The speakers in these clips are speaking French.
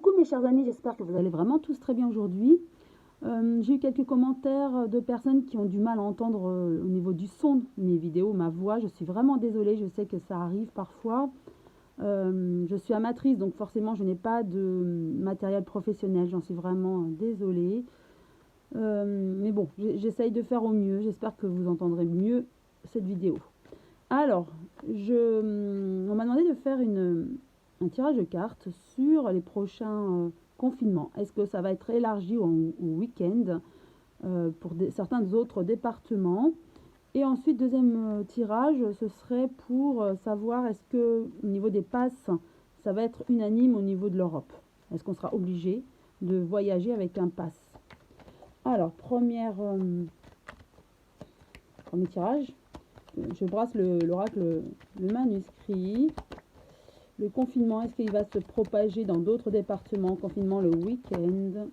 Coucou mes chers amis, j'espère que vous allez vraiment tous très bien aujourd'hui. J'ai eu quelques commentaires de personnes qui ont du mal à entendre au niveau du son de mes vidéos, ma voix. Je suis vraiment désolée, je sais que ça arrive parfois. Je suis amatrice, donc forcément je n'ai pas de matériel professionnel, j'en suis vraiment désolée. Mais bon, j'essaye de faire au mieux, j'espère que vous entendrez mieux cette vidéo. Alors, on m'a demandé de faire un tirage de cartes sur les prochains confinements. Est-ce que ça va être élargi au week-end pour certains autres départements? Et ensuite, deuxième tirage, ce serait pour savoir est-ce que au niveau des passes, ça va être unanime au niveau de l'Europe. Est-ce qu'on sera obligé de voyager avec un pass? Alors, premier tirage. Je brasse l'oracle, le manuscrit. Le confinement, est-ce qu'il va se propager dans d'autres départements? Confinement le week-end.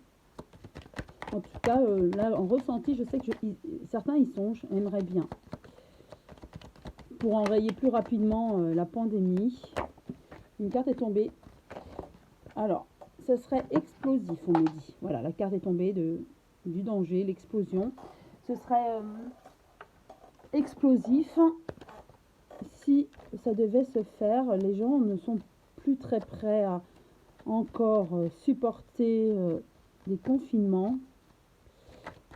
En tout cas, là, en ressenti, je sais que certains y songent, aimeraient bien. Pour enrayer plus rapidement la pandémie. Une carte est tombée. Alors, ce serait explosif, on me dit. Voilà, la carte est tombée du danger, l'explosion. Ce serait explosif. Si ça devait se faire, les gens ne sont plus très prêts à encore supporter les confinements.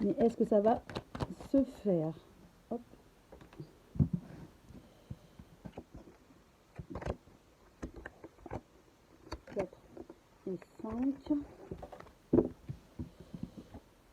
Mais est-ce que ça va se faire? Hop. 4 et 5.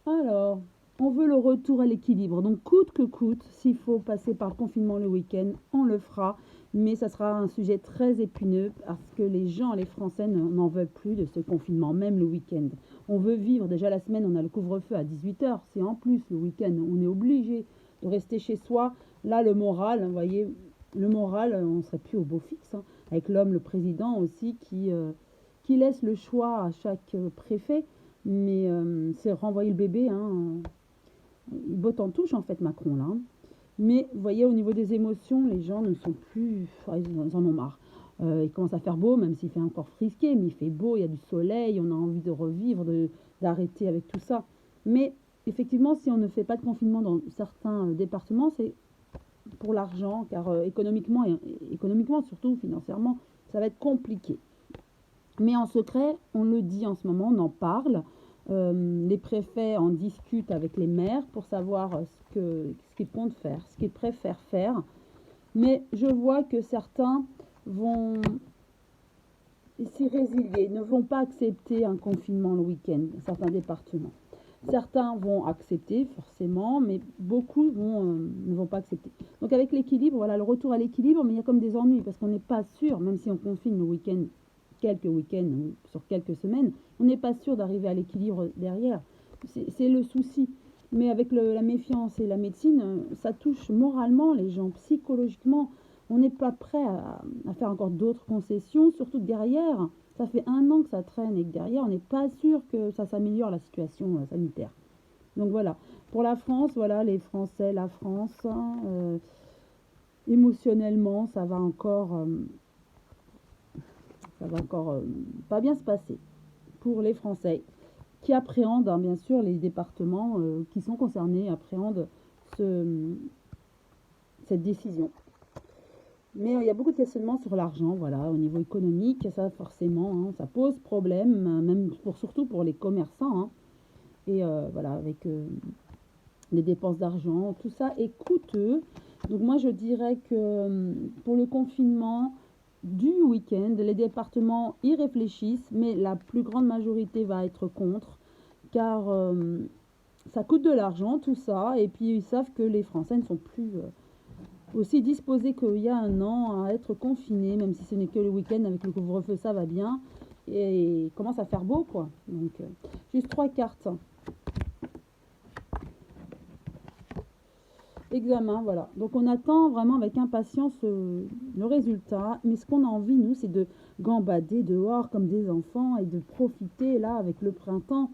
Alors, on veut le retour à l'équilibre. Donc, coûte que coûte, s'il faut passer par le confinement le week-end, on le fera. Mais ça sera un sujet très épineux parce que les gens, les Français, n'en veulent plus de ce confinement, même le week-end. On veut vivre. Déjà la semaine, on a le couvre-feu à 18h. C'est en plus le week-end, on est obligé de rester chez soi. Là, le moral, vous voyez, le moral, on ne serait plus au beau fixe. Hein, avec l'homme, le président aussi, qui laisse le choix à chaque préfet. Mais c'est renvoyer le bébé. Hein, il botte en touche, en fait, Macron, là. Hein. Mais vous voyez, au niveau des émotions, les gens ne sont plus... Ils en ont marre. Il commence à faire beau, même s'il fait encore frisqué, mais il fait beau, il y a du soleil, on a envie de revivre, d'arrêter avec tout ça. Mais effectivement, si on ne fait pas de confinement dans certains départements, c'est pour l'argent, car économiquement, surtout financièrement, ça va être compliqué. Mais en secret, on le dit en ce moment, on en parle. Les préfets en discutent avec les maires pour savoir ce qu'ils comptent faire, ce qu'ils préfèrent faire. Mais je vois que certains vont s'y résilier, ne vont pas accepter un confinement le week-end, certains départements. Certains vont accepter forcément, mais beaucoup ne vont pas accepter. Donc avec l'équilibre, voilà, le retour à l'équilibre, mais il y a comme des ennuis parce qu'on n'est pas sûr, même si on confine le week-end, quelques week-ends ou sur quelques semaines, on n'est pas sûr d'arriver à l'équilibre derrière. C'est le souci. Mais avec la méfiance et la médecine, ça touche moralement les gens, psychologiquement. On n'est pas prêt à faire encore d'autres concessions, surtout que derrière, ça fait 1 an que ça traîne et que derrière, on n'est pas sûr que ça s'améliore la situation sanitaire. Donc voilà, pour la France, voilà, les Français, la France, émotionnellement, ça va encore pas bien se passer pour les Français qui appréhendent, hein, bien sûr, les départements qui sont concernés appréhendent cette décision. Mais il y a beaucoup de questionnements sur l'argent, voilà, au niveau économique, ça forcément, hein, ça pose problème, même surtout pour les commerçants. Hein, et voilà, avec les dépenses d'argent, tout ça est coûteux. Donc moi je dirais que pour le confinement du week-end, les départements y réfléchissent, mais la plus grande majorité va être contre, car ça coûte de l'argent tout ça, et puis ils savent que les Français ne sont plus aussi disposés qu'il y a 1 an à être confinés, même si ce n'est que le week-end avec le couvre-feu, ça va bien, et il commence à faire beau, quoi. Donc juste 3 cartes. Examen, voilà. Donc on attend vraiment avec impatience le résultat. Mais ce qu'on a envie, nous, c'est de gambader dehors comme des enfants et de profiter là avec le printemps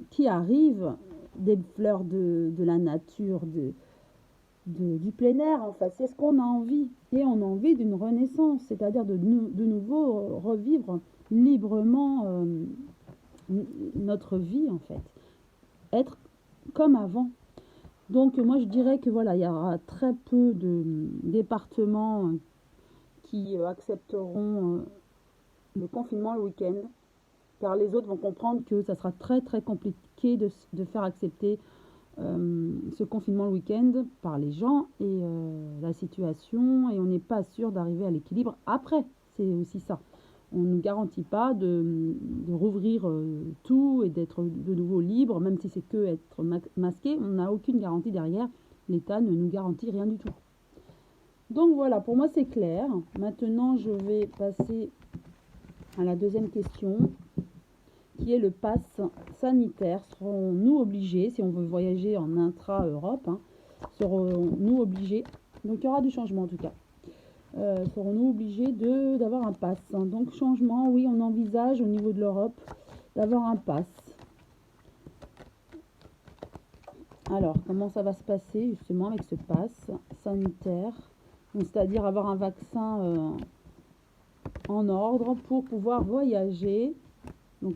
qui arrive, des fleurs de la nature, du plein air, en fait. C'est ce qu'on a envie. Et on a envie d'une renaissance, c'est-à-dire de nouveau revivre librement notre vie, en fait. Être comme avant. Donc moi je dirais que voilà, il y aura très peu de départements qui accepteront le confinement le week-end, car les autres vont comprendre que ça sera très très compliqué de faire accepter ce confinement le week-end par les gens et la situation, et on n'est pas sûr d'arriver à l'équilibre après. C'est aussi ça. On ne nous garantit pas de rouvrir tout et d'être de nouveau libre, même si c'est que être masqué. On n'a aucune garantie derrière. L'État ne nous garantit rien du tout. Donc voilà, pour moi c'est clair. Maintenant, je vais passer à la deuxième question, qui est le pass sanitaire. Serons-nous obligés, si on veut voyager en intra-Europe, serons-nous obligés, donc il y aura du changement en tout cas, serons-nous obligés d'avoir un pass. Donc changement, oui, on envisage au niveau de l'Europe d'avoir un pass. Alors, comment ça va se passer justement avec ce pass sanitaire, c'est-à-dire avoir un vaccin en ordre pour pouvoir voyager. Donc,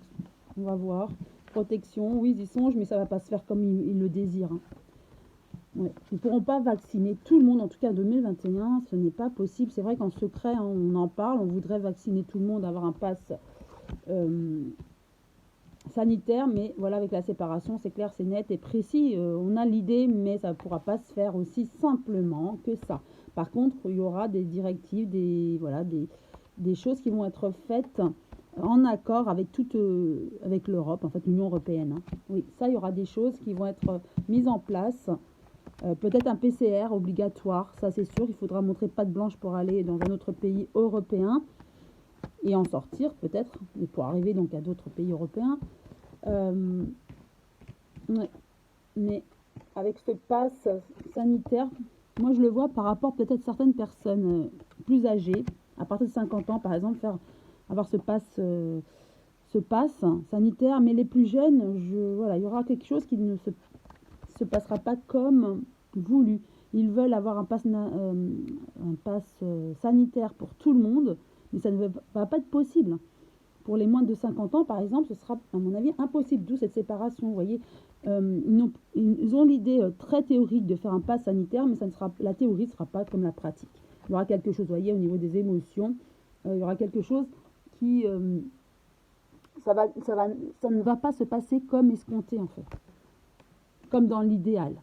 on va voir. Protection, oui, ils y songent, mais ça ne va pas se faire comme ils le désirent. Ouais. Ils ne pourront pas vacciner tout le monde, en tout cas en 2021, ce n'est pas possible. C'est vrai qu'en secret, on en parle, on voudrait vacciner tout le monde, avoir un pass sanitaire, mais voilà, avec la séparation, c'est clair, c'est net et précis. On a l'idée, mais ça ne pourra pas se faire aussi simplement que ça. Par contre, il y aura des directives, des choses qui vont être faites en accord avec avec l'Europe, en fait l'Union européenne. Oui, ça, il y aura des choses qui vont être mises en place. Peut-être un PCR obligatoire, ça c'est sûr. Il faudra montrer patte blanche pour aller dans un autre pays européen et en sortir peut-être, et pour arriver donc à d'autres pays européens. Ouais. Mais avec ce pass sanitaire, moi je le vois par rapport peut-être certaines personnes plus âgées, à partir de 50 ans par exemple, avoir ce pass sanitaire, mais les plus jeunes, voilà, il y aura quelque chose qui ne se passera pas comme voulu. Ils veulent avoir un pass sanitaire pour tout le monde, mais ça ne va pas être possible. Pour les moins de 50 ans, par exemple, ce sera, à mon avis, impossible, d'où cette séparation. Vous voyez, ils ont l'idée très théorique de faire un pass sanitaire, mais la théorie ne sera pas comme la pratique. Il y aura quelque chose, vous voyez, au niveau des émotions, il y aura quelque chose qui... ça ne va pas se passer comme escompté, en fait. Comme dans l'idéal.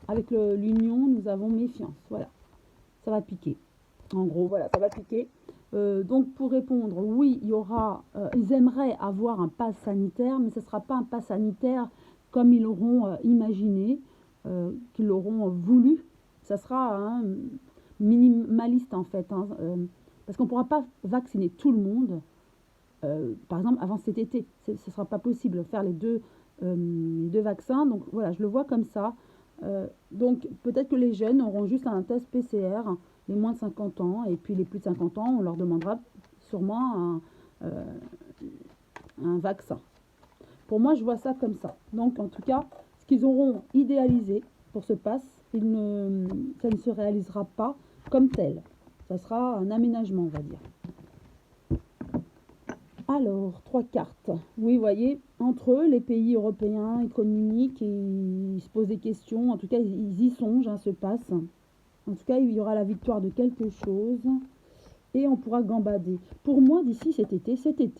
Avec l'union, nous avons méfiance. Voilà, ça va piquer. En gros, voilà, ça va piquer. Donc pour répondre, oui, il y aura, ils aimeraient avoir un pass sanitaire, mais ce ne sera pas un pass sanitaire comme ils l'auront imaginé, qu'ils l'auront voulu. Ça sera minimaliste en fait, parce qu'on ne pourra pas vacciner tout le monde, par exemple avant cet été. Ce ne sera pas possible de faire les deux vaccins. Donc voilà, je le vois comme ça. Donc peut-être que les jeunes auront juste un test PCR, les moins de 50 ans, et puis les plus de 50 ans, on leur demandera sûrement un vaccin. Pour moi, je vois ça comme ça. Donc en tout cas, ce qu'ils auront idéalisé pour ce pass, ça ne se réalisera pas comme tel. Ça sera un aménagement, on va dire. Alors, 3 cartes. Oui, vous voyez, entre eux, les pays européens, ils communiquent et ils se posent des questions. En tout cas, ils y songent, ce pass. En tout cas, il y aura la victoire de quelque chose et on pourra gambader. Pour moi, d'ici cet été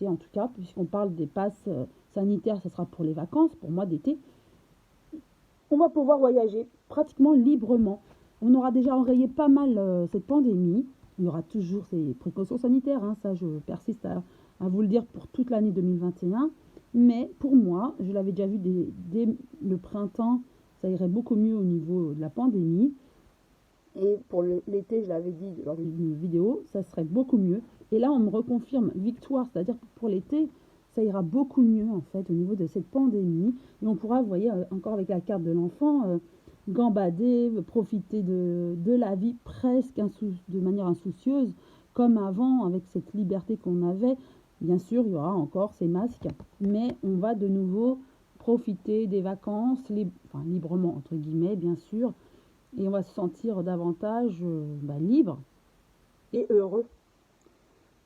en tout cas, puisqu'on parle des passes sanitaires, ce sera pour les vacances, pour moi d'été, on va pouvoir voyager pratiquement librement. On aura déjà enrayé pas mal cette pandémie. Il y aura toujours ces précautions sanitaires, ça je persiste à vous le dire pour toute l'année 2021. Mais pour moi, je l'avais déjà vu dès le printemps, ça irait beaucoup mieux au niveau de la pandémie. Et pour l'été, je l'avais dit lors d'une vidéo, ça serait beaucoup mieux. Et là, on me reconfirme victoire, c'est-à-dire que pour l'été, ça ira beaucoup mieux en fait au niveau de cette pandémie. Et on pourra, vous voyez, encore avec la carte de l'enfant, gambader, profiter de la vie presque de manière insoucieuse, comme avant, avec cette liberté qu'on avait. Bien sûr, il y aura encore ces masques, mais on va de nouveau profiter des vacances, librement, entre guillemets, bien sûr, et on va se sentir davantage libre et heureux.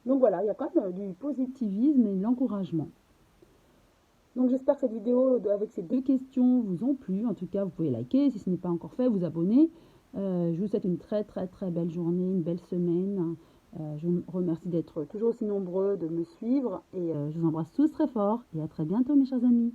Donc voilà, il y a quand même du positivisme et de l'encouragement. Donc j'espère que cette vidéo avec ces 2 questions vous ont plu. En tout cas, vous pouvez liker si ce n'est pas encore fait, vous abonner. Je vous souhaite une très belle journée, une belle semaine. Je vous remercie d'être toujours aussi nombreux, de me suivre et je vous embrasse tous très fort et à très bientôt mes chers amis.